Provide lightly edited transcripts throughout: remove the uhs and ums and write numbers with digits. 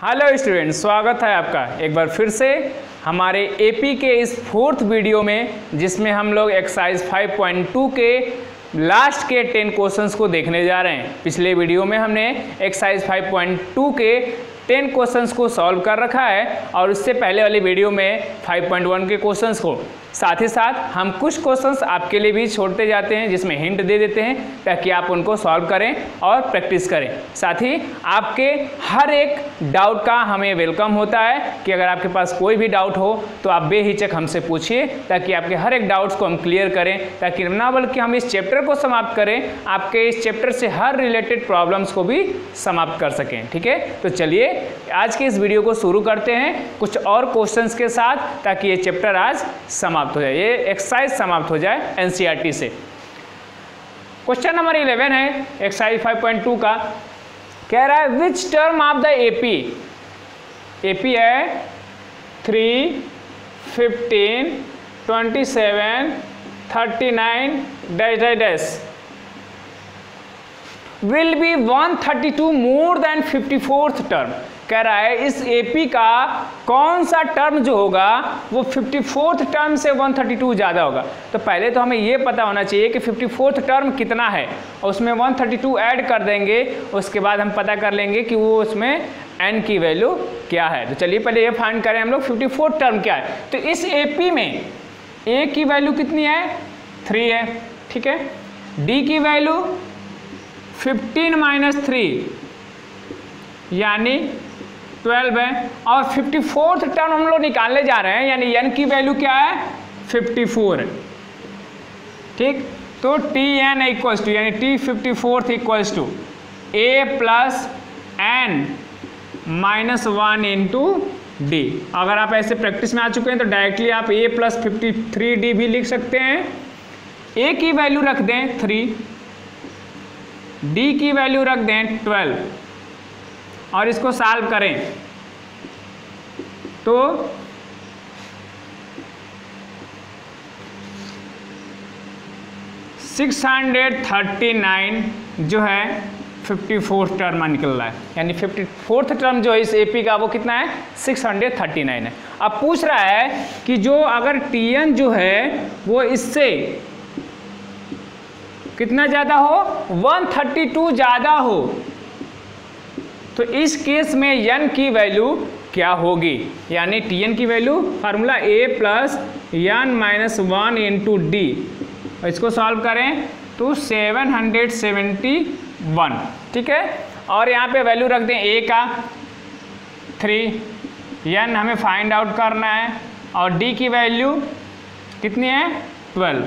Hello student, स्वागत है आपका एक बार फिर से हमारे एपी के इस 4th वीडियो में, जिसमें हम लोग एक्सरसाइज 5.2 के लास्ट के 10 क्वेश्चंस को देखने जा रहे हैं। पिछले वीडियो में हमने एक्सरसाइज 5.2 के 10 क्वेश्चंस को सॉल्व कर रखा है और उससे पहले वाली वीडियो में 5.1 के क्वेश्चंस को, साथ ही साथ हम कुछ क्वेश्चंस आपके लिए भी छोड़ते जाते हैं जिसमें हिंट दे देते हैं ताकि आप उनको सॉल्व करें और प्रैक्टिस करें। साथ ही आपके हर एक डाउट का हमें वेलकम होता है कि अगर आपके पास कोई भी डाउट हो तो आप बेहिचक हमसे पूछिए ताकि आपके हर एक डाउट्स को हम क्लियर करें, ताकि ना बल्कि हम इस चैप्टर को समाप्त करें, आपके इस चैप्टर से हर रिलेटेड प्रॉब्लम्स को भी समाप्त कर सकें। ठीक है, तो चलिए आज के इस वीडियो को शुरू करते हैं कुछ और क्वेश्चंस के साथ, ताकि ये चैप्टर आज समाप्त हो जाए, ये एक्सरसाइज समाप्त हो जाए एनसीईआरटी से। क्वेश्चन नंबर 11 है एक्सरसाइज 5.2 का। कह रहा है which term of the AP, AP है 3, 15, 27, 39 dash dash dash will be 132 more than 54th term. कह रहा है इस एपी का कौन सा टर्म जो होगा वो 54th टर्म से 132 ज़्यादा होगा। तो पहले तो हमें ये पता होना चाहिए कि 54th टर्म कितना है और उसमें 132 ऐड कर देंगे, उसके बाद हम पता कर लेंगे कि वो उसमें n की वैल्यू क्या है। तो चलिए पहले ये फाइंड करें हम लोग 54th टर्म क्या है। तो इस एपी में a की वैल्यू कितनी है, 3 है। ठीक है, d की वैल्यू 15 - 3 यानी 12 है, और 54th टर्म हम लोग निकालने जा रहे हैं, यानी n की वैल्यू क्या है, 54 है। ठीक, तो Tn इक्वल्स टू यानी T54th equals to a plus n minus 1 into D. अगर आप ऐसे प्रैक्टिस में आ चुके हैं तो डायरेक्टली आप a प्लस 53d भी लिख सकते हैं। a की वैल्यू रख दें 3, d की वैल्यू रख दें 12 और इसको सॉल्व करें तो $639 जो है 54th टर्म निकल रहा है, यानी 54th टर्म जो है इस एपी का वो कितना है, 639 है। अब पूछ रहा है कि जो अगर Tn जो है वो इससे कितना ज़्यादा हो, 132 ज़्यादा हो, तो इस केस में n की वैल्यू क्या होगी। यानी Tn की value formula a plus n minus 1 into D, इसको सॉल्व करें तो 771। ठीक है, और यहाँ पे वैल्यू रख दें a का 3, n हमें फाइंड आउट करना है, और d की वैल्यू कितनी है, 12।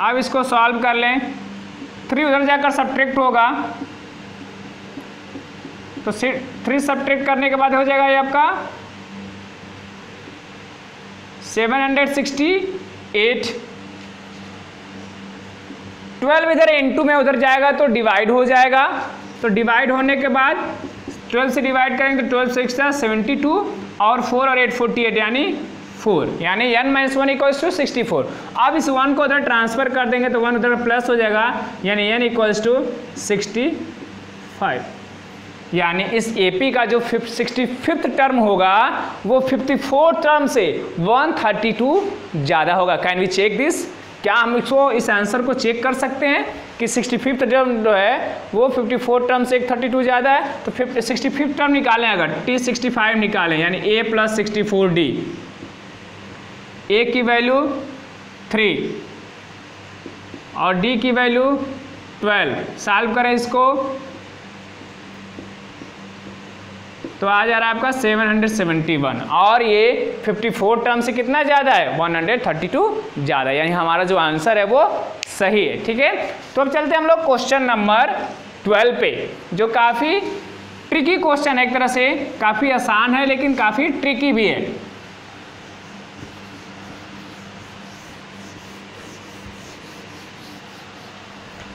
अब इसको सॉल्व कर लें, 3 उधर जाकर सब्ट्रैक्ट होगा तो 3 सब्ट्रैक्ट करने के बाद हो जाएगा ये आपका 768। 12 इधर इंटू में उधर जाएगा तो डिवाइड हो जाएगा, तो डिवाइड होने के बाद 12 से डिवाइड करेंगे तो 12 6 72 और 4 और 8 48 यानी 4, यानी n - 1 इक्वल्स टू 64। अब इस 1 को उधर ट्रांसफर कर देंगे तो 1 उधर प्लस हो जाएगा, यानी n इक्वल्स टू 65। यानी इस एपी का जो 65th टर्म होगा वो 54th टर्म से 132 ज़्यादा होगा। Can we check this? क्या हम इसको इस आंसर को चेक कर सकते हैं कि 65th टर्म जो है वो 54th टर्म से 32 ज़्यादा है? तो 65th टर्म निकालें, अगर T65 निकालें यानी a प्लस 64d, a की वैल्यू 3 और d की वैल्यू 12, सॉल्व करें इसको तो आ जा रहा है आपका 771, और ये 54 टर्म से कितना ज़्यादा है, 132 ज़्यादा, यानी हमारा जो आंसर है वो सही है। ठीक है, तो अब चलते हैं हम लोग क्वेश्चन नंबर 12 पे, जो काफ़ी ट्रिकी क्वेश्चन है, एक तरह से काफ़ी आसान है लेकिन काफ़ी ट्रिकी भी है।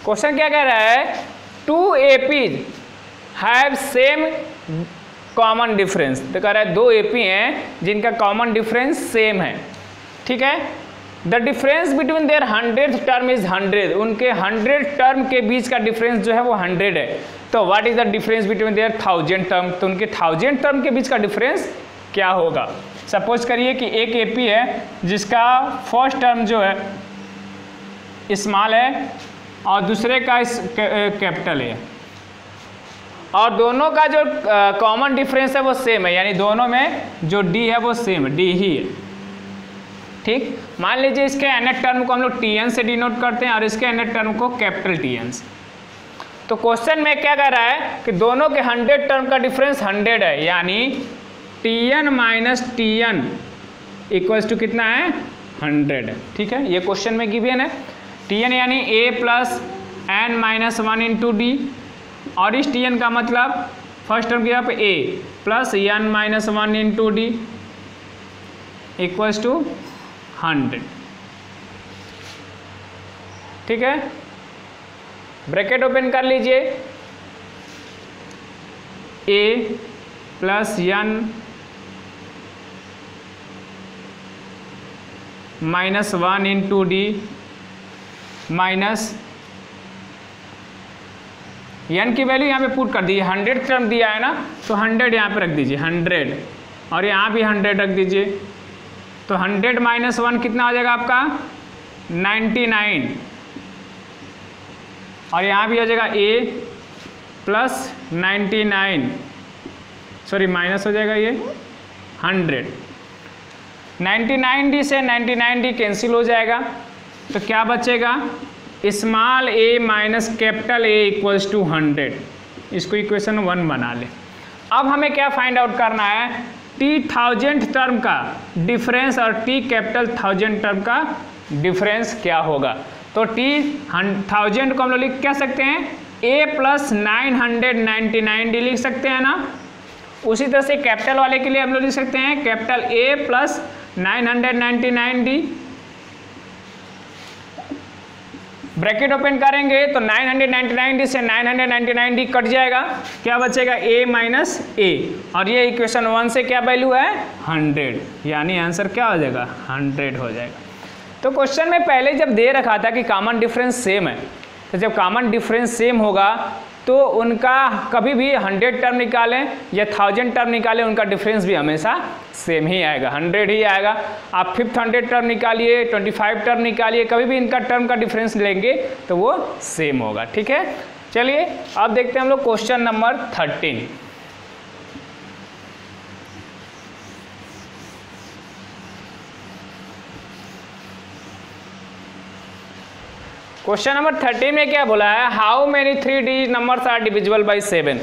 क्वेश्चन क्या कह रहा है, 2 APs have same common difference. तो कह रहा है 2 AP हैं जिनका कॉमन डिफरेंस सेम है। ठीक है, the difference between their 100th term is 100, उनके 100 टर्म के बीच का डिफरेंस जो है वो 100 है। तो what is the difference between their 1000 term, तो उनके 1000 टर्म के बीच का डिफरेंस क्या होगा। सपोज करिए कि एक एपी है जिसका फर्स्ट टर्म जो है स्मॉल है और दूसरे का कैपिटल है, और दोनों का जो कॉमन डिफरेंस है वो सेम है, यानी दोनों में जो डी है वो सेम है, डी ही है। ठीक, मान लीजिए इसके nth टर्म को हम लोग Tn से डिनोट करते हैं और इसके nth टर्म को कैपिटल Tn से। तो क्वेश्चन में क्या कह रहा है कि दोनों के 100 टर्म का डिफरेंस 100 है, यानी Tn minus Tn equals to कितना है 100 है। ठीक है, ये क्वेश्चन में गिवन है। Tn यानी a plus n minus 1 into d, और इस Tn का मतलब फर्स्ट टर्म की जगह पे a plus n minus 1 into D equals to 100। ठीक है, ब्रैकेट ओपन कर लीजिए, a plus n minus 1 into D minus n की वैल्यू यहाँ पे पुट कर दीजिए, 100 टर्म दिया है ना, तो 100 यहाँ पे रख दीजिए 100, और यहाँ भी 100 रख दीजिए। तो 100 माइनस 1 कितना हो जाएगा आपका 99, और यहाँ भी हो जाएगा a प्लस 99, सॉरी माइनस हो जाएगा ये 100। 99d से 99d कैंसिल हो जाएगा, तो क्या बचेगा small a minus capital A equals to 100। इसको इक्वेशन 1 बना ले। अब हमें क्या फाइंड आउट करना है, t 1000 टर्म का डिफरेंस और t कैपिटल 1000 टर्म का डिफरेंस क्या होगा। तो t 1000 को हम लोग लिख क्या सकते हैं, a प्लस 999d लिख सकते हैं ना। उसी तरह से कैपिटल वाले के लिए हम लोग लिख सकते हैं capital A plus 999d। Bracket open करेंगे तो 999d से 999d कट जाएगा, क्या बचेगा a माइनस a, और ये इक्वेशन 1 से क्या वैल्यू है 100, यानी आंसर क्या हो जाएगा 100 हो जाएगा। तो क्वेश्चन में पहले जब दे रखा था कि कॉमन डिफरेंस सेम है, तो जब कॉमन डिफरेंस सेम होगा तो उनका कभी भी 100 टर्म निकालें या 1000 टर्म निकालें, उनका डिफरेंस भी हमेशा सेम ही आएगा, 100 ही आएगा। आप 500 टर्म निकालिए, 25 टर्म निकालिए, कभी भी इनका टर्म का डिफरेंस लेंगे तो वो सेम होगा। ठीक है, चलिए अब देखते हैं हम लोग क्वेश्चन नंबर 13। क्वेश्चन नंबर 13 में क्या बोला है, how many 3 digit numbers are divisible by 7।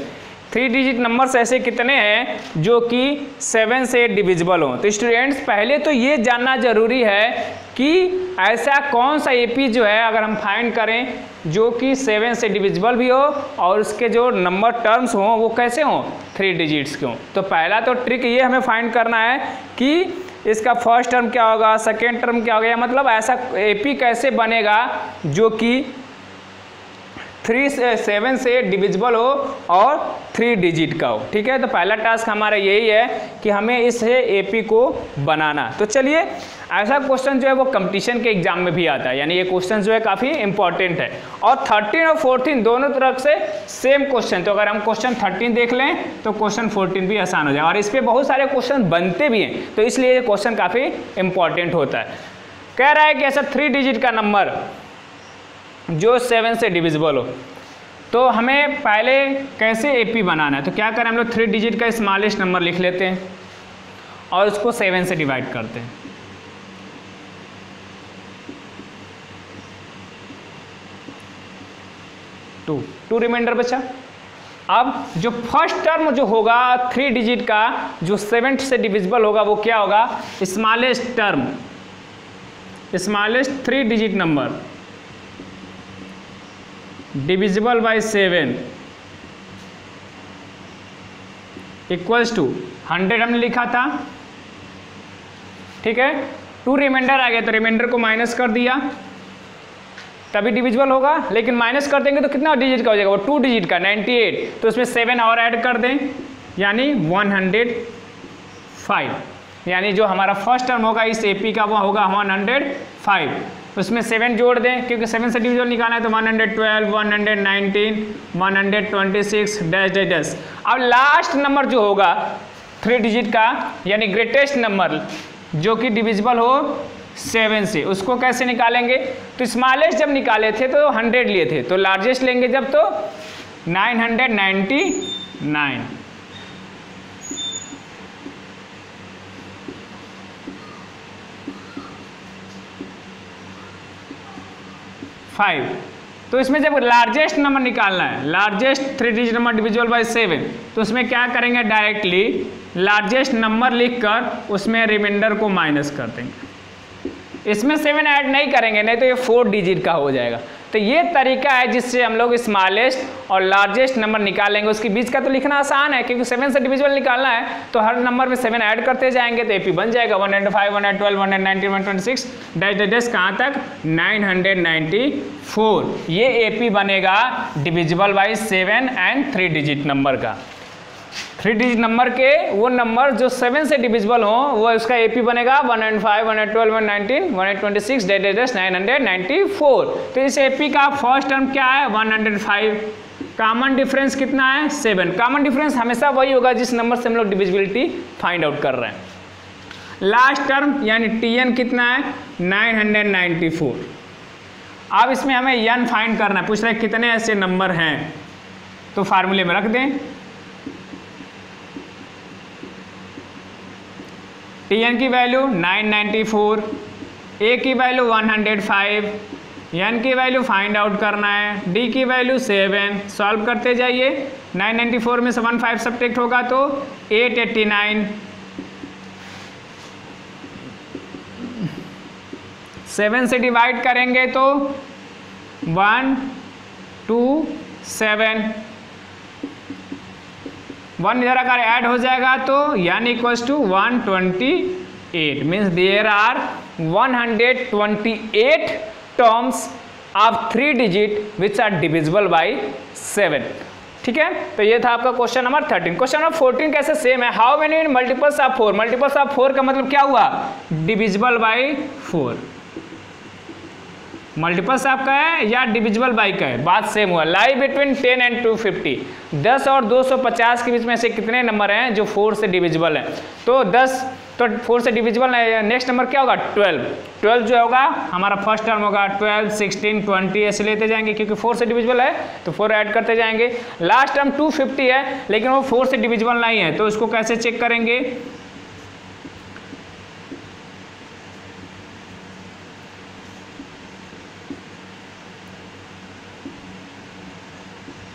3 digit numbers ऐसे कितने हैं जो कि 7 से डिविजिबल हो। तो स्टूडेंट्स पहले तो ये जानना जरूरी है कि ऐसा कौन सा एपी जो है अगर हम फाइंड करें जो कि 7 से डिविजिबल भी हो और उसके जो नंबर टर्म्स हों वो कैसे हों 3 डिजिट्स के हों। तो पहला तो ट्रिक ये हमें फाइंड करना है कि इसका फर्स्ट टर्म क्या होगा, सेकेंड टर्म क्या होगा, मतलब ऐसा एपी कैसे बनेगा जो कि 3 से 7 से डिविजिबल हो और 3 डिजिट का हो। ठीक है, तो पहला टास्क हमारा यही है कि हमें इस एपी को बनाना। तो चलिए, ऐसा क्वेश्चन जो है वो कंपटीशन के एग्जाम में भी आता है, यानी ये क्वेश्चन जो है काफ़ी इंपॉर्टेंट है। और 13 और 14 दोनों तरफ से सेम क्वेश्चन, तो अगर हम क्वेश्चन 13 देख लें तो क्वेश्चन 14 भी आसान हो जाए, और इस पर बहुत सारे क्वेश्चन बनते भी हैं, तो इसलिए ये क्वेश्चन काफ़ी इंपॉर्टेंट होता है। कह रहा है कि ऐसा 3 डिजिट का नंबर जो 7 से डिविजिबल हो, तो हमें पहले कैसे एपी बनाना है। तो क्या करें, हम लोग 3 डिजिट का स्मॉलेस्ट नंबर लिख लेते हैं और उसको 7 से डिवाइड करते हैं। टू रिमाइंडर बचा। अब जो फर्स्ट टर्म जो होगा 3 डिजिट का जो 7 से डिविजिबल होगा वो क्या होगा, smallest term, smallest 3 digit number divisible by 7 equals to 100 हमने लिखा था। ठीक है, 2 रिमाइंडर आ गया तो रिमाइंडर को माइनस कर दिया तभी डिविजिबल होगा, लेकिन माइनस कर देंगे तो कितना डिजिट का हो जाएगा, वो 2 डिजिट का 98, तो उसमें 7 और ऐड कर दें यानी 105। यानी जो हमारा फर्स्ट टर्म होगा इस एपी का वो होगा 105, उसमें 7 जोड़ दें क्योंकि 7 से डिविजिबल निकालना है, तो 112, 119, 126 डैश डैश डैश। अब लास्ट नंबर जो होगा 3 डिजिट का यानी ग्रेटेस्ट नंबर जो कि डिविजिबल हो 7 से, उसको कैसे निकालेंगे? तो स्मॉलेस्ट जब निकाले थे तो 100 लिए थे, तो लार्जेस्ट लेंगे जब तो 999। 5, तो इसमें जब लार्जेस्ट नंबर निकालना है, largest 3 digit number divisible by 7, तो उसमें क्या करेंगे? डायरेक्टली लार्जेस्ट नंबर लिखकर उसमें रिमाइंडर को माइनस कर देंगे। इसमें 7 ऐड नहीं करेंगे, नहीं तो ये 4 डिजिट का हो जाएगा। तो ये तरीका है जिससे हम लोग स्मॉलेस्ट और लार्जेस्ट नंबर निकालेंगे। उसके बीच का तो लिखना आसान है क्योंकि 7 से डिविजिबल निकालना है, तो हर नंबर में 7 ऐड करते जाएंगे तो एपी बन जाएगा 105, 112, 119, 126 डैश डैश डैश कहाँ तक? 994। ये एपी बनेगा divisible by 7 and 3 digit number का। 3 डिजिट नंबर के वो नंबर जो 7 से डिविजिबल हो वो उसका एपी बनेगा 105, 112, 119, 126 डैश डैश डैश 994। तो इस एपी का फर्स्ट टर्म क्या है? 105। कॉमन डिफरेंस कितना है? 7। कॉमन डिफरेंस हमेशा वही होगा जिस नंबर से हम लोग डिविजिबिलिटी फाइंड आउट कर रहे हैं। लास्ट टर्म यानी tn कितना है? 994। अब इसमें हमें n फाइंड करना है, पूछ रहे हैं कितने ऐसे नंबर हैं, तो फार्मूले में रख दें। tn की वैल्यू 994, a की वैल्यू 105, n की वैल्यू फाइंड आउट करना है, d की वैल्यू 7। सॉल्व करते जाइए, 994 में से 15 सब्ट्रैक्ट होगा तो 889, 7 से डिवाइड करेंगे तो 127, 1 इधर अगर ऐड हो जाएगा तो n equals to 128, means there are 128 terms of 3 digit which are divisible by 7। ठीक है, तो ये था आपका क्वेश्चन नंबर 13। क्वेश्चन नंबर 14 कैसे सेम है? How many multiples of 4? Multiples of 4 का मतलब क्या हुआ? Divisible by 4। मल्टीपल्स आपका है या डिविजिबल बाई का है, बात सेम हुआ। लाई बिटवीन 10 एंड 250, 10 और 250 के बीच में से कितने नंबर हैं जो 4 से डिविजिबल हैं? तो 10 तो 4 से डिविजिबल है, नेक्स्ट नंबर क्या होगा? 12। 12 जो होगा हमारा फर्स्ट टर्म होगा 12, 16, 20 ऐसे लेते जाएंगे क्योंकि 4 से डिविजिबल है तो 4 ऐड करते जाएंगे। लास्ट टर्म 250 है लेकिन वो 4 से डिविजिबल नहीं है, तो उसको कैसे चेक करेंगे?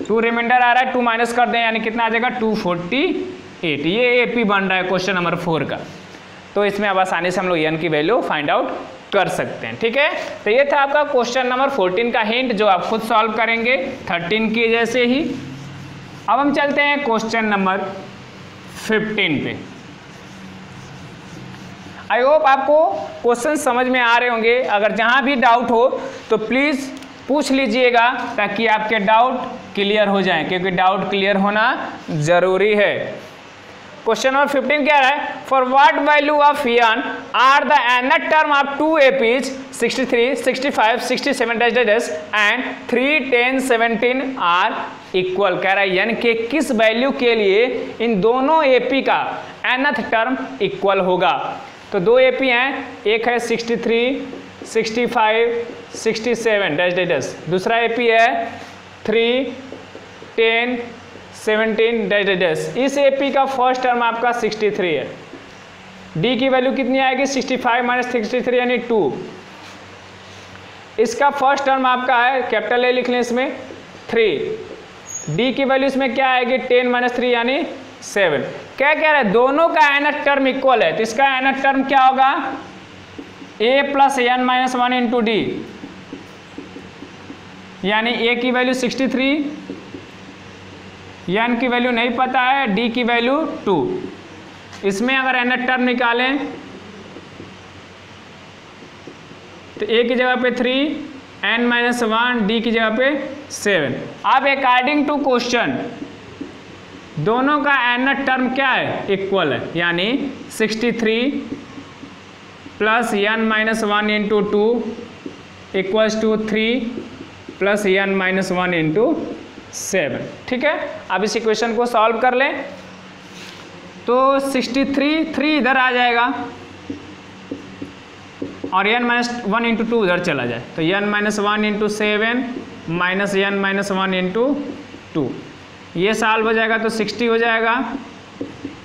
टू रिमाइंडर आ रहा है, 2 माइनस कर दें यानी कितना आ जाएगा? 248। ये एपी बन रहा है क्वेश्चन नंबर 4 का। तो इसमें अब आसानी से हम लोग n की वैल्यू फाइंड आउट कर सकते हैं। ठीक है, तो ये था आपका क्वेश्चन नंबर 14 का हिंट जो आप खुद सॉल्व करेंगे 13 की जैसे ही। अब हम चलते हैं क्वेश्चन नंबर 15 पे। आई होप आपको क्वेश्चन समझ में आ रहे होंगे। अगर जहां भी डाउट हो तो प्लीज़ पूछ लीजिएगा ताकि आपके डाउट क्लियर हो जाएं, क्योंकि डाउट क्लियर होना जरूरी है। क्वेश्चन नंबर 15 क्या है? For what value of n are the nth term of 2 APs 63, 65, 67 dash dash and 3, 10, 17 are equal. कह रहा है n के किस वैल्यू के लिए इन दोनों एपी का nth टर्म इक्वल होगा? तो 2 एपी हैं, एक है 63, 65, 67 डैश डैश डैश, दूसरा एपी है 3, 10, 17 डैश डैश डैश। इस एपी का फर्स्ट टर्म आपका 63 है। डी की वैल्यू कितनी आएगी? 65 माइनस 63 यानी 2। इसका फर्स्ट टर्म आपका है, कैपिटल ए लिख लें इसमें, 3। डी की वैल्यू इसमें क्या आएगी? 10 माइनस 3 यानी 7। क्या कह रहा है? दोनों का nth टर्म इक्वल है, तो इसका nth टर्म क्या होगा? a plus n minus 1 into D, यानी a की वैल्यू 63, n की वैल्यू नहीं पता है, d की वैल्यू 2। इसमें अगर nth टर्म निकालें तो a की जगह पे 3, n माइनस 1, d की जगह पे 7। अब अकॉर्डिंग टू क्वेश्चन दोनों का nth टर्म क्या है, इक्वल है, यानी 63 plus n minus 1 into 2 equals to 3 plus n minus 1 into 7। ठीक है, अब इस इक्वेशन को सॉल्व कर लें तो 63 3 इधर आ जाएगा और n माइनस 1 इंटू 2 उधर चला जाए, तो n minus 1 into 7 minus n minus 1 into 2, ये सॉल्व हो जाएगा तो 60 हो जाएगा।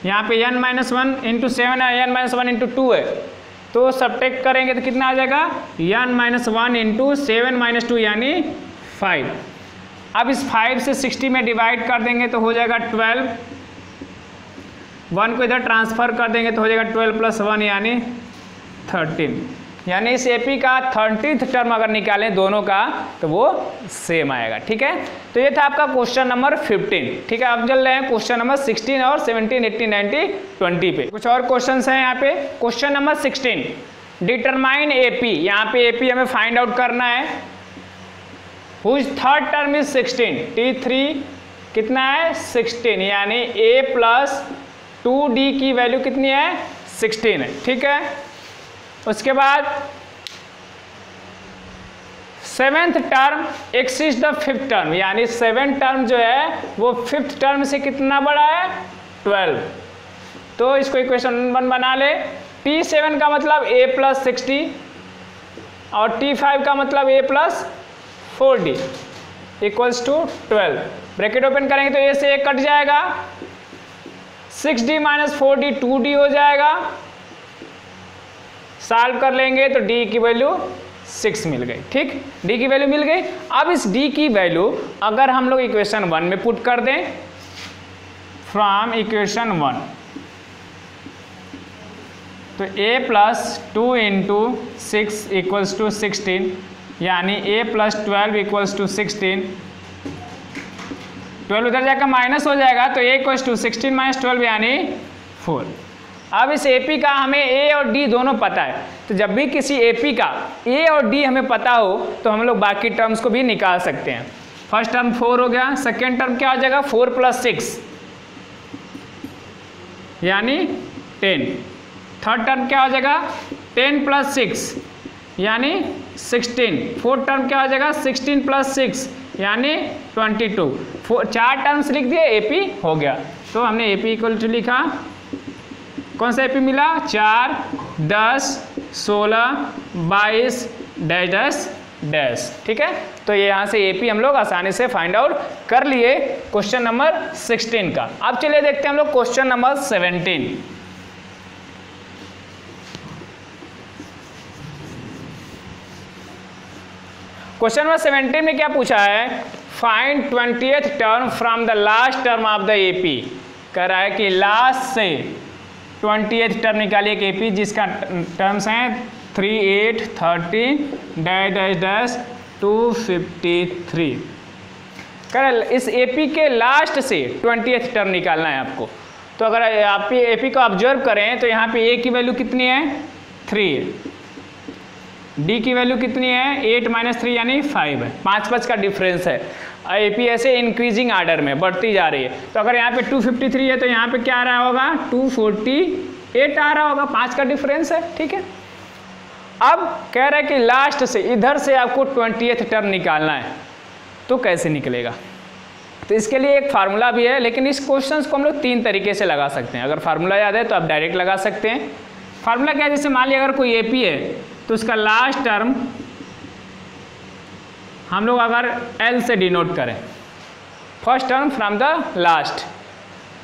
यहाँ पे n माइनस 1 इंटू 7 है, n माइनस 1 इंटू 2 है, तो सब्ट्रैक्ट करेंगे तो कितना आ जाएगा, n माइनस 1 इंटू 7 माइनस 2 यानी 5। अब इस 5 से 60 में डिवाइड कर देंगे तो हो जाएगा 12, 1 को इधर ट्रांसफर कर देंगे तो हो जाएगा 12 प्लस 1 यानी 13, यानी इस एपी का 30th टर्म अगर निकालें दोनों का तो वो सेम आएगा। ठीक है, तो ये था आपका क्वेश्चन नंबर 15। ठीक है, अब चल रहे हैं क्वेश्चन नंबर 16 और 17, 18, 19, 20 पे। कुछ और क्वेश्चंस हैं यहाँ पे। क्वेश्चन नंबर 16, डिटरमाइन एपी, यहाँ पे एपी हमें फाइंड आउट करना है। Whose third term is 16, T3 कितना है 16, यानी a प्लस 2d की वैल्यू कितनी है 16 है। ठीक है, उसके बाद 7th term axis the 5th term, यानी 7th टर्म जो है वो 5th टर्म से कितना बड़ा है 12, तो इसको इक्वेशन 1 बना ले। T7 का मतलब a प्लस 60 और T5 का मतलब a plus 4d equals to 12। Bracket open करेंगे तो a से a कट जाएगा, 6d माइनस 4d 2d हो जाएगा, सॉल्व कर लेंगे तो d की वैल्यू 6 मिल गई। ठीक, d की वैल्यू मिल गई। अब इस d की वैल्यू अगर हम लोग इक्वेशन 1 में पुट कर दें, फ्रॉम इक्वेशन 1, तो a plus 2 into 6 equals to 16, यानी a प्लस 12 इक्वल्स टू 16, 12 उधर जाकर माइनस हो जाएगा तो a इक्वल्स टू 16 माइनस 12 यानी 4। अब इस AP का हमें A और D दोनों पता है, तो जब भी किसी AP का A और D हमें पता हो तो हम लोग बाकी टर्म्स को भी निकाल सकते हैं। फर्स्ट टर्म 4 हो गया, सेकेंड टर्म क्या हो जाएगा 4 प्लस 6 यानी 10, थर्ड टर्म क्या हो जाएगा 10 प्लस 6 यानी 16, फोर्थ टर्म क्या हो जाएगा 16 प्लस 6 यानी 22। 4 टर्म्स लिख दिए, AP हो गया। तो हमने AP इक्वल टू लिखा, कौन सा AP मिला 4, 10, 16, 22 डैश डैश डैश। ठीक है, तो ये यहाँ से AP हम लोग आसानी से फाइंड आउट कर लिए क्वेश्चन नंबर 16 का। अब चलिए देखते हैं हम लोग क्वेश्चन नंबर 17। क्वेश्चन नंबर 17 में क्या पूछा है, find 20th term from the last term of the AP। कह रहा है कि लास्ट से 20th टर्म निकालिए एक AP जिसका टर्म्स हैं 3, 8, 13 डैश डैश डैश 253। कह इस AP के लास्ट से 20th टर्म निकालना है आपको। तो अगर आप AP को ऑब्जर्व करें तो यहाँ पे A की वैल्यू कितनी है 3 है, D की वैल्यू कितनी है 8 माइनस 3 यानी 5 है, 5 का डिफरेंस है। AP ऐसे इंक्रीजिंग आर्डर में बढ़ती जा रही है, तो अगर यहाँ पे 253 है तो यहाँ पे क्या आ रहा होगा 248 आ रहा होगा, 5 का डिफरेंस है। ठीक है, अब कह रहा है कि लास्ट से इधर से आपको 20th टर्म निकालना है, तो कैसे निकलेगा। तो इसके लिए एक फार्मूला भी है, लेकिन इस क्वेश्चन को हम लोग 3 तरीके से लगा सकते हैं। अगर फार्मूला याद है तो आप डायरेक्ट लगा सकते हैं। फार्मूला क्या है, जैसे मान लिया अगर कोई AP है तो उसका लास्ट टर्म हम लोग अगर L से डिनोट करें, first term from the last,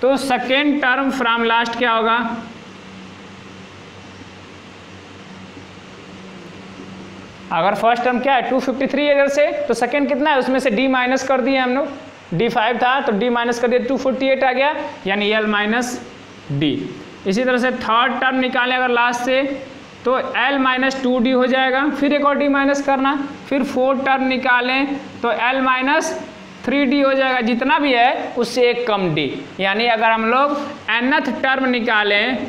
तो सेकेंड टर्म फ्रॉम लास्ट क्या होगा अगर फर्स्ट टर्म क्या है 253 है इधर से, तो सेकेंड कितना है उसमें से D माइनस कर दिए हम लोग, D5 था तो D माइनस कर दिया 248 आ गया, यानी L माइनस D। इसी तरह से थर्ड टर्म निकालें अगर लास्ट से तो L माइनस 2D हो जाएगा, फिर एक और D माइनस करना, फिर फोर्थ टर्म निकालें तो L माइनस 3D हो जाएगा, जितना भी है उससे एक कम D। यानी अगर हम लोग nth टर्म निकालें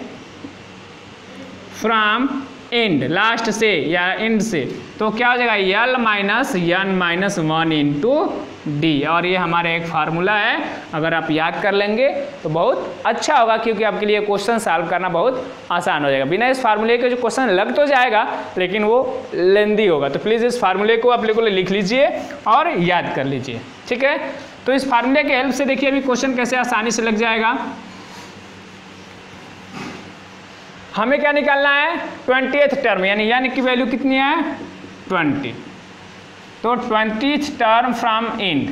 फ्रॉम एंड, लास्ट से या एंड से, तो क्या हो जाएगा l minus n minus 1 into d. और ये हमारा एक फार्मूला है, अगर आप याद कर लेंगे तो बहुत अच्छा होगा, क्योंकि आपके लिए क्वेश्चन सॉल्व करना बहुत आसान हो जाएगा। बिना इस फार्मूले के जो क्वेश्चन लग तो जाएगा लेकिन वो लेंदी होगा, तो प्लीज़ इस फार्मूले को आप लोगों लिख लीजिए और याद कर लीजिए, ठीक है। तो इस फार्मूले के हेल्प से देखिए अभी क्वेश्चन कैसे आसानी से लग जाएगा। हमें क्या निकालना है, 20th टर्म, यानी यन की वैल्यू कितनी है 20, तो 20th टर्म फ्रॉम एंड,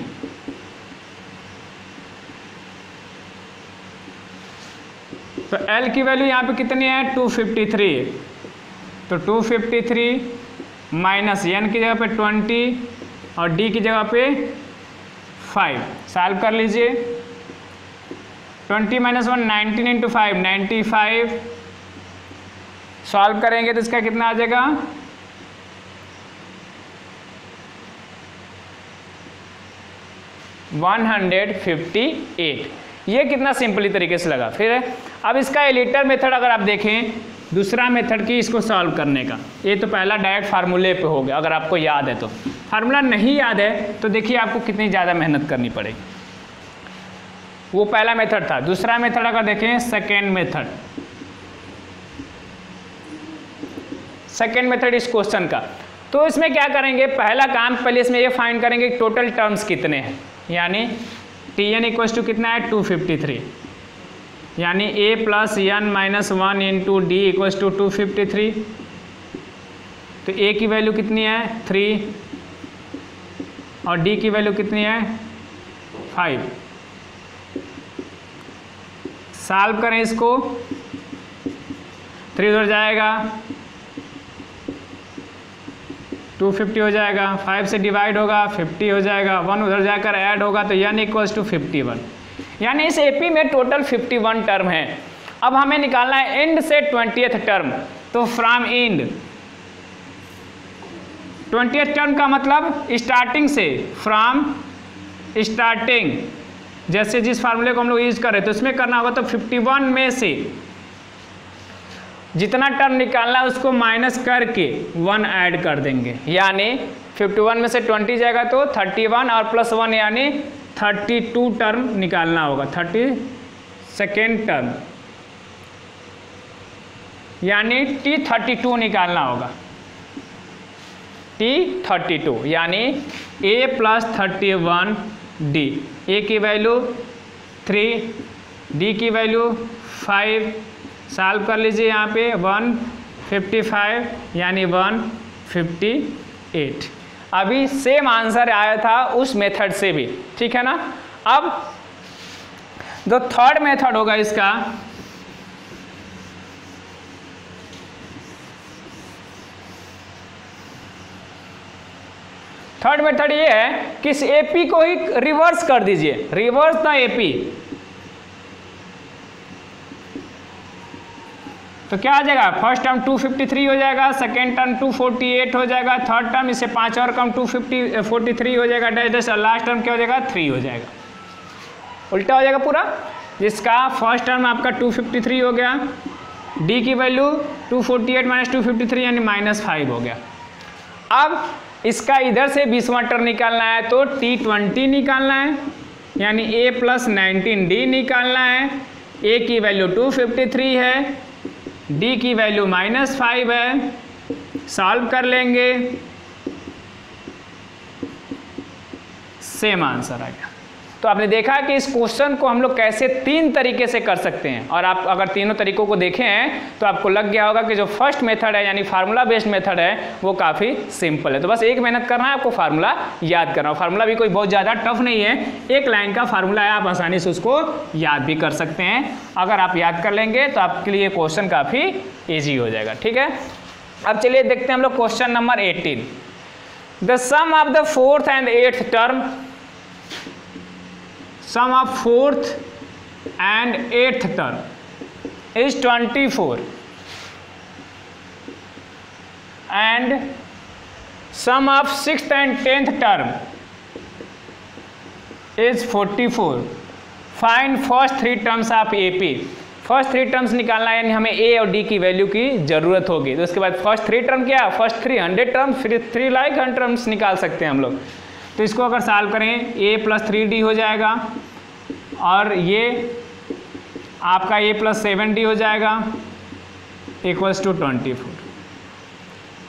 तो L की वैल्यू यहाँ पे कितनी है 253, तो 253 माइनस n की जगह पे 20 और D की जगह पे 5, सॉल्व कर लीजिए। 20 माइनस 1 19 इंटू 5 95, सॉल्व करेंगे तो इसका कितना आ जाएगा 158। ये कितना सिंपली तरीके से लगा। फिर अब इसका एलिटर मेथड अगर आप देखें, दूसरा मेथड की इसको सॉल्व करने का, ये तो पहला डायरेक्ट फार्मूले पे हो गया, अगर आपको याद है तो। फार्मूला नहीं याद है तो देखिए आपको कितनी ज़्यादा मेहनत करनी पड़ेगी। वो पहला मेथड था। दूसरा मेथड अगर देखें, सेकेंड मेथड, सेकेंड मेथड इस क्वेश्चन का, तो इसमें क्या करेंगे, पहला काम पहले इसमें ये फाइंड करेंगे टोटल टर्म्स कितने हैं, यानी Tn इक्वल्स टू कितना है 253, यानी a plus n minus 1 into D equals to 253, तो a की वैल्यू कितनी है 3 और d की वैल्यू कितनी है 5। सॉल्व करें इसको, 3 उधर जाएगा 250 हो जाएगा, 5 से डिवाइड होगा 50 हो जाएगा, 1 उधर जाकर ऐड होगा तो n इक्वल्स टू 51, यानी इस एपी में टोटल 51 टर्म है। अब हमें निकालना है एंड से 20th टर्म, तो फ्रॉम एंड 20th टर्म का मतलब स्टार्टिंग से, फ्रॉम स्टार्टिंग, जैसे जिस फार्मूले को हम लोग यूज कर रहे थे उसमें करना होगा, तो 51 में से जितना टर्म निकालना है उसको माइनस करके 1 ऐड कर देंगे, यानी 51 में से 20 जाएगा तो 31 और प्लस 1 यानी 32 टर्म निकालना होगा, 32nd टर्म, यानी T32 निकालना होगा, T32, यानी a प्लस 31D, a की वैल्यू 3, d की वैल्यू 5, सॉल्व कर लीजिए यहाँ पे 155 यानी 158। अभी सेम आंसर आया था उस मेथड से भी, ठीक है ना। अब जो थर्ड मेथड होगा इसका, थर्ड मेथड ये है कि इस एपी को ही रिवर्स कर दीजिए, रिवर्स द एपी, तो क्या आ जाएगा, फर्स्ट टर्म 253 हो जाएगा, सेकेंड टर्म 248 हो जाएगा, थर्ड टर्म इससे 5 और कम 243 हो जाएगा, लास्ट टर्म क्या हो जाएगा 3 हो जाएगा, उल्टा हो जाएगा पूरा, जिसका फर्स्ट टर्म आपका 253 हो गया, डी की वैल्यू 248 माइनस 253 यानी -5 हो गया। अब इसका इधर से 20वां टर्म निकालना है तो T20 निकालना है, यानी a प्लस 19D निकालना है, a की वैल्यू 253 है, d की वैल्यू -5 है, सॉल्व कर लेंगे, सेम आंसर आ गया। तो आपने देखा कि इस क्वेश्चन को हम लोग कैसे 3 तरीके से कर सकते हैं, और आप अगर तीनों तरीकों को देखें हैं तो आपको लग गया होगा कि जो फर्स्ट मेथड है यानी फार्मूला बेस्ड मेथड है वो काफ़ी सिंपल है। तो बस एक मेहनत करना है, आपको फार्मूला याद करना है। फार्मूला भी कोई बहुत ज़्यादा टफ नहीं है, एक लाइन का फार्मूला है, आप आसानी से उसको याद भी कर सकते हैं। अगर आप याद कर लेंगे तो आपके लिए क्वेश्चन काफ़ी ईजी हो जाएगा, ठीक है। अब चलिए देखते हैं हम लोग question number 18। The sum of the 4th and 8th term, sum of 4th and 8th term is 24 and sum of 6th and 10th term is 44. Find first 3 terms of AP. First 3 terms निकालना है, यानी हमें ए और D की value की ज़रूरत होगी। तो उसके बाद फर्स्ट 3 टर्म क्या, फर्स्ट 3 100 टर्म्स, फिर 3 लाइक 100 टर्म्स निकाल सकते हैं हम लोग। तो इसको अगर सॉल्व करें a + 3d हो जाएगा और ये आपका a + 7d हो जाएगा इक्वल्स टू 24,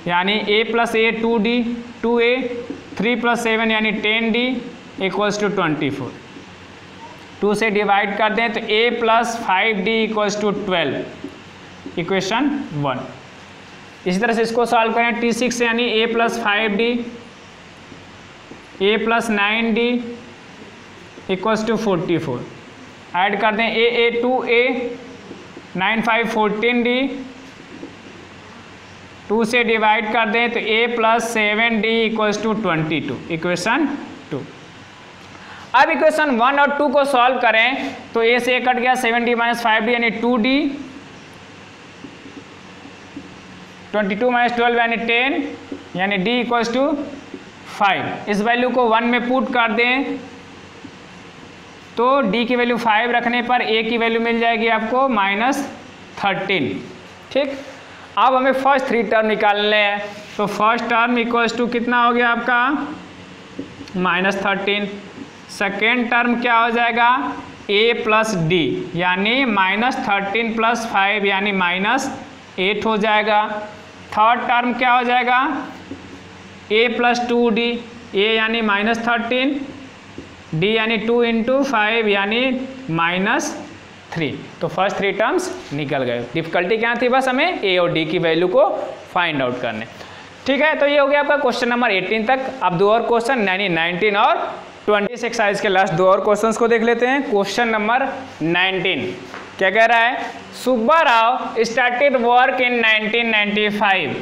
यानी a + a 2d 2a 3 + 7 यानी 10d इक्वल्स टू 24। 2 से डिवाइड कर दें तो a + 5d equals to 12, equation 1। इसी तरह से इसको सॉल्व करें T6 से, यानी a + 5d a + 9d equals to 44। Add कर दें a 2a 9 5 14d, 2 से डिवाइड कर दें तो a + 7d equals to 22, equation 2। अब इक्वेशन 1 और 2 को सॉल्व करें तो a से a कट गया, 7d - 5d यानी 2d, 22 - 12 यानी 10 यानी d इक्वल्स टू 5। इस वैल्यू को 1 में पुट कर दें तो d की वैल्यू 5 रखने पर a की वैल्यू मिल जाएगी आपको -13। ठीक, अब हमें फर्स्ट 3 टर्म निकालने हैं। तो फर्स्ट टर्म इक्वल्स टू कितना हो गया आपका -13। सेकेंड टर्म क्या हो जाएगा a + d यानी -13 + 5 यानी -8 हो जाएगा। थर्ड टर्म क्या हो जाएगा a + 2d, a यानी -13, d यानी 2 × 5 यानी -3। तो फर्स्ट 3 टर्म्स निकल गए। डिफिकल्टी क्या थी, बस हमें a और d की वैल्यू को फाइंड आउट करने। ठीक है, तो ये हो गया आपका क्वेश्चन नंबर 18 तक। अब 2 और क्वेश्चन यानी 19 और 20 एक्सरसाइज के लास्ट 2 और क्वेश्चंस को देख लेते हैं। क्वेश्चन नंबर 19 क्या कह रहा है, Subba Rao started work in 1995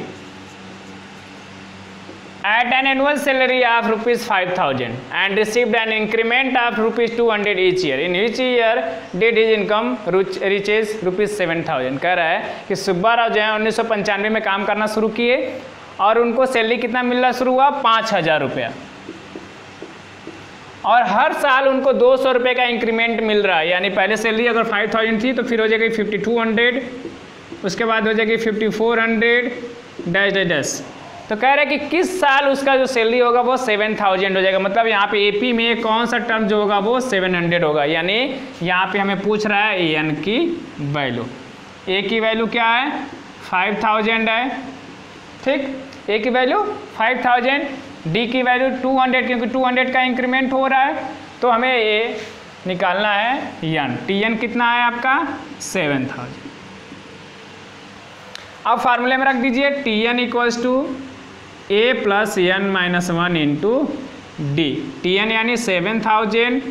at an annual salary of ₹5,000 and received an increment of ₹200 each year. In which year did his income reaches ₹7,000? कह रहा है कि सुब्बा राव जो है 1995 में काम करना शुरू किए और उनको सैलरी कितना मिलना शुरू हुआ, 5,000 रुपया, और हर साल उनको 200 रुपये का इंक्रीमेंट मिल रहा है। यानी पहले सैलरी अगर 5,000 थी तो फिर हो जाएगी 5,200, उसके बाद हो जाएगी 5,400 डैश। तो कह रहे हैं कि किस साल उसका जो सैलरी होगा वो 7,000 हो जाएगा। मतलब यहाँ पे एपी में कौन सा टर्म जो होगा वो 700 होगा। यानी यहाँ पे हमें पूछ रहा है एन की वैल्यू। ए की वैल्यू क्या है, 5,000 है। ठीक, ए की वैल्यू 5,000, डी की वैल्यू 200 क्योंकि 200 का इंक्रीमेंट हो रहा है। तो हमें ए निकालना है एन। टी एन कितना है आपका 7,000। अब फार्मूले में रख दीजिए T N equals to a + n - 1 into D. T N यानी 7,000,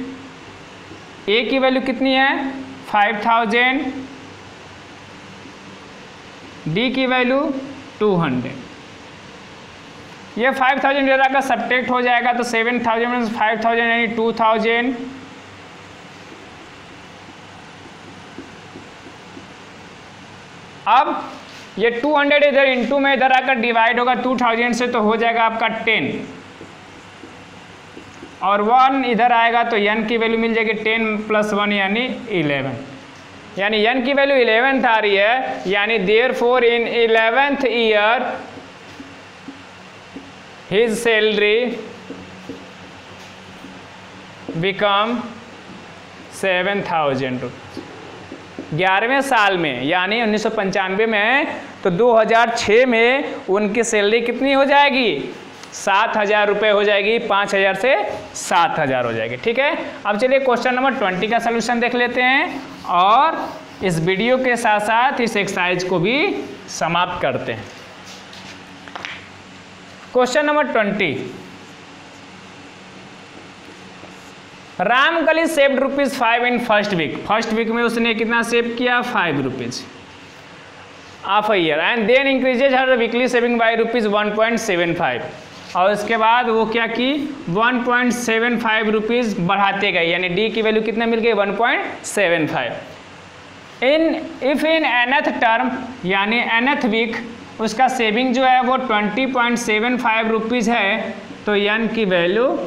ए की वैल्यू कितनी है 5,000, डी की वैल्यू 200। ये 5,000 जरा का सब्ट्रैक्ट हो जाएगा तो 7,000 में 5,000 यानी 2,000। अब ये 200 इधर इंटू में इधर आकर डिवाइड होगा 2,000 से तो हो जाएगा आपका 10, और 1 इधर आएगा तो n की वैल्यू मिल जाएगी 10 + 1 यानी 11। यानी n की वैल्यू 11 आ रही है। यानी therefore in 11th year his salary become 7,000 rupees. 11वें साल में यानी 1995 में, तो 2006 में उनकी सैलरी कितनी हो जाएगी 7,000 रुपये हो जाएगी। 5,000 से 7,000 हो जाएगी। ठीक है, अब चलिए क्वेश्चन नंबर 20 का सलूशन देख लेते हैं और इस वीडियो के साथ साथ इस एक्सरसाइज को भी समाप्त करते हैं। Question number 20, Ramkali saved ₹5 in first week. First week में उसने कितना सेव किया, 5 rupees of a year, and then increases हर वीकली सेविंग बाय ₹1.75। और उसके बाद वो क्या की 1.75 रुपीज़ बढ़ाते गए। यानी डी की वैल्यू कितना मिल गई 1.75। इफ इन एनथ टर्म यानी एनथ वीक उसका सेविंग जो है वो 20.75 रुपीज़ है, तो एन की वैल्यू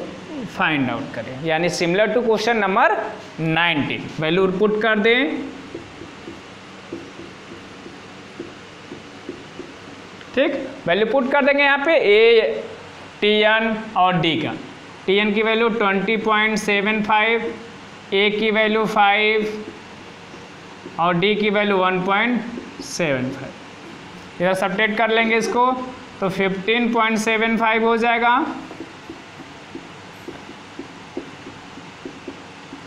फाइंड आउट करें। यानी similar to question number 19 value put कर दें ठीक, वैल्यू पुट कर देंगे यहाँ पे ए, TN और D का। TN की वैल्यू 20.75, A की वैल्यू 5 और D की वैल्यू 1.75। इधर सब्ट्रैक्ट कर लेंगे इसको तो 15.75 हो जाएगा।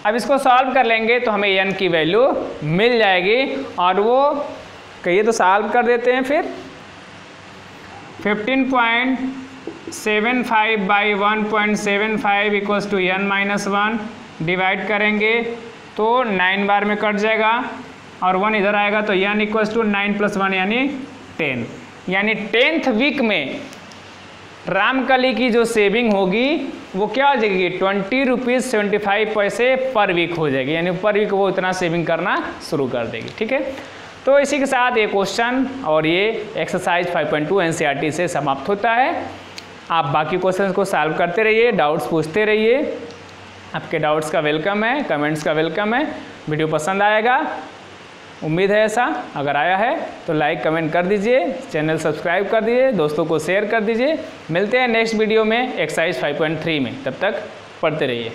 अब इसको सॉल्व कर लेंगे तो हमें n की वैल्यू मिल जाएगी और वो कहिए तो सॉल्व कर देते हैं फिर। 15.75 by 1.75 equals to n-1 divide करेंगे तो 9 बार में कट जाएगा और 1 इधर आएगा तो n इक्वल्स टू 9 + 1 यानी 10। यानी 10th वीक में रामकली की जो सेविंग होगी वो क्या हो जाएगी 20.75 पर वीक हो जाएगी। यानी पर वीक वो इतना सेविंग करना शुरू कर देगी। ठीक है, तो इसी के साथ ये क्वेश्चन और ये एक्सरसाइज 5.2 NCERT से समाप्त होता है। आप बाकी क्वेश्चंस को सॉल्व करते रहिए, डाउट्स पूछते रहिए। आपके डाउट्स का वेलकम है, कमेंट्स का वेलकम है। वीडियो पसंद आएगा, उम्मीद है ऐसा। अगर आया है तो लाइक कमेंट कर दीजिए, चैनल सब्सक्राइब कर दीजिए, दोस्तों को शेयर कर दीजिए। मिलते हैं नेक्स्ट वीडियो में एक्सरसाइज 5.3 में। तब तक पढ़ते रहिए।